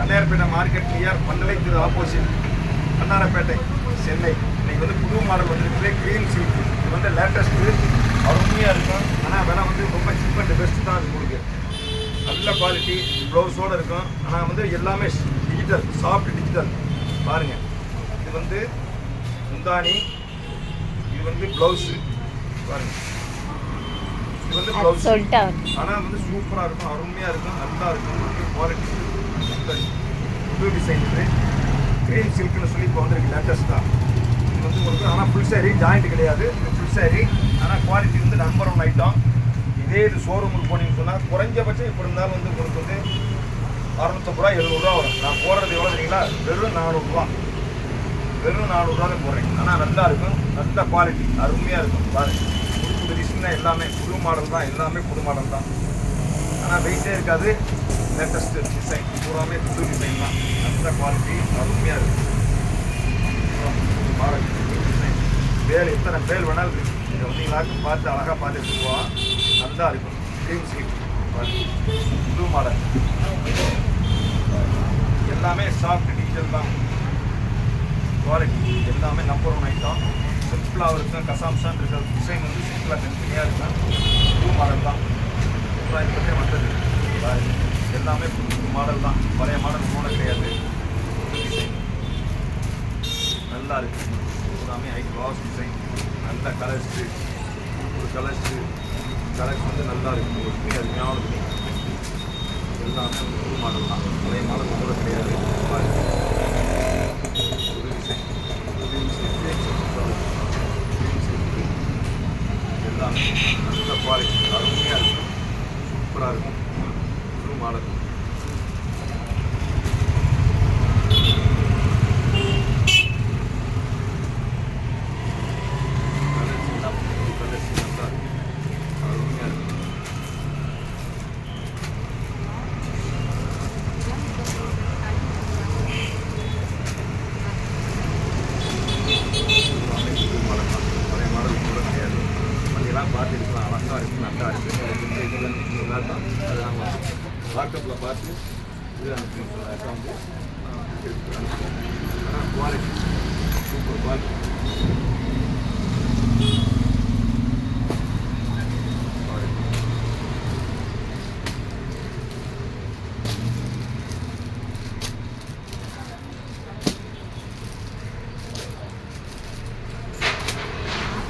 கண்ணையார்பேட்டை market near பந்தலை திரு opposite Kannarapettai Chennai. இன்னைக்கு வந்து புது மாடல் வந்துருக்கு க்ரீன் சில்க். இது வந்து லேட்டஸ்ட்டு அருமையாக இருக்கும். ஆனால் விலை வந்து ரொம்ப சீப் அண்ட் பெஸ்ட் தான் அது உங்களுக்கு. நல்ல குவாலிட்டி ப்ளவுஸோடு இருக்கும். ஆனால் வந்து எல்லாமே டிஜிட்டல் சாஃப்ட் டிஜிட்டல் பாருங்கள். இது வந்து முந்தானி, இது வந்து ப்ளவுஸு பாருங்கள். இது வந்து ப்ளவுஸ் ஆனால் வந்து சூப்பராக இருக்கும், அருமையாக இருக்கும், நல்லா இருக்கும் குவாலிட்டி. புது டிசைன் இது க்ரீன் சில்க்னு சொல்லி இப்போ வந்துருக்கு லேட்டஸ்ட்டாக. இது வந்து உங்களுக்கு ஆனால் ஃபுல் சாரீ ஜாயிண்ட் கிடையாது, இது ஃபுல் சாரீ. ஆனால் குவாலிட்டி வந்து நம்பர் 1 ஐட்டம். இதே இது ஷோரூமுக்கு போனீங்கன்னு சொன்னால் குறைஞ்சபட்சம் இப்படி இருந்தாலும் வந்து உங்களுக்கு வந்து 650 ரூபா 700 ரூபா வரும். நான் போடுறது எவ்வளோ தெரியுங்களா? வெறும் 400 ரூபா. வெறும் 400 ரூபா தான் போடுறேன். ஆனால் நல்லா இருக்கும், நல்ல குவாலிட்டி அருமையாக இருக்கும். பாருங்கள், புது புது டிசைன் தான் எல்லாமே, புது மாடல் தான், எல்லாமே புது மாடல் தான். ஆனால் வெயிட்டே இருக்காது. லேட்டஸ்ட்டு டிசைன் பூராமே புது டிசைன் தான். நல்ல குவாலிட்டி அருமையாக இருக்கும். மாடல் டிசைன் பேல் எத்தனை பேல் வேணாலும் இருக்குது. இதை வந்து எல்லாருக்கும் பார்த்து அழகாக பார்த்து எடுத்துக்குவா. நல்லா இருக்கும். க்ரீன் ஸ்லீப் புது மாடல். எல்லாமே சாஃப்ட் டிஜிட்டல் தான். குவாலிட்டி எல்லாமே நம்பர் 1 ஐட்டம். சிம்பிளாக இருக்கும், கசாம்சான் இருக்கிற டிசைன் வந்து சிம்பிளாக தனித்தனியாக இருக்கும். புது மாடல் தான். அப்புறம் இதை பற்றி வந்தது எல்லாமே புது புது மாடல் தான். பழைய மாடல் மூலம் கிடையாது. டிசைன் நல்லா இருக்குது. எல்லாமே ஹை கிளாஸ் டிசைன். நல்ல கலர்ஸு, ஒரு கலர்ஸ் வந்து நல்லா இருக்குது. ஒரு அருமையான துணி. எல்லாமே புது மாடல் தான். பழைய மாடல் கூட கிடையாது. புது டிசைன், எல்லாமே நல்ல குவாலிட்டி அருமையாக இருக்கும், சூப்பராக இருக்கும். புது மாடல். பார்த்து இருக்கலாம், அழகாக இருக்குது, நல்லா இருக்குது. நல்லா தான் அதை நம்ம வாட்ஸ்அப்பில் பார்த்து இது அக்கௌண்ட்டு ஆனால் quality super quality.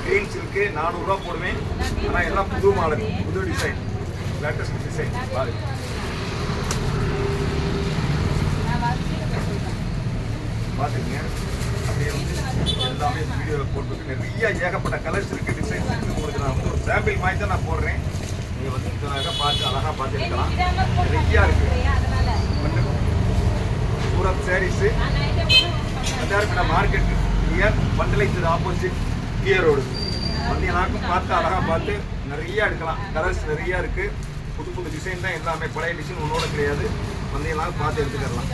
Green silk 400 ரூபா போடுவேன். ஆனால் எல்லாம் புது மாடல், புது டிசைன், லேட்டஸ்ட் டிசைன் பாருங்க. பார்த்துக்குங்க. அப்படியே வந்து எல்லாமே வீடியோவில் போட்டுருக்கு. நிறைய ஏகப்பட்ட கலர்ஸ் இருக்குது, டிசைன்ஸ் இருக்குது. உங்களுக்கு நான் வந்து ஒரு சாம்பிள் மாதிரி தான் நான் போடுறேன். நீங்கள் வந்து பார்த்து அழகாக பார்த்து எடுக்கலாம். நிறையா இருக்குது. சூரத் சாரீஸு கண்ணையார்பேட்டை மார்க்கெட் நியர் பந்தலை திரு ஆப்போசிட் கியர் ரோடு. வந்தீங்கன்னாக்கும் பார்த்து அழகாக பார்த்து நிறையா எடுக்கலாம். கலர்ஸ் நிறையா இருக்குது. புது புது டிசைன் தான் எல்லாமே. பழைய டிசைன் ஒன்றோட கிடையாது. வந்தீங்கன்னாலும் பார்த்து எடுத்துக்கலாம்.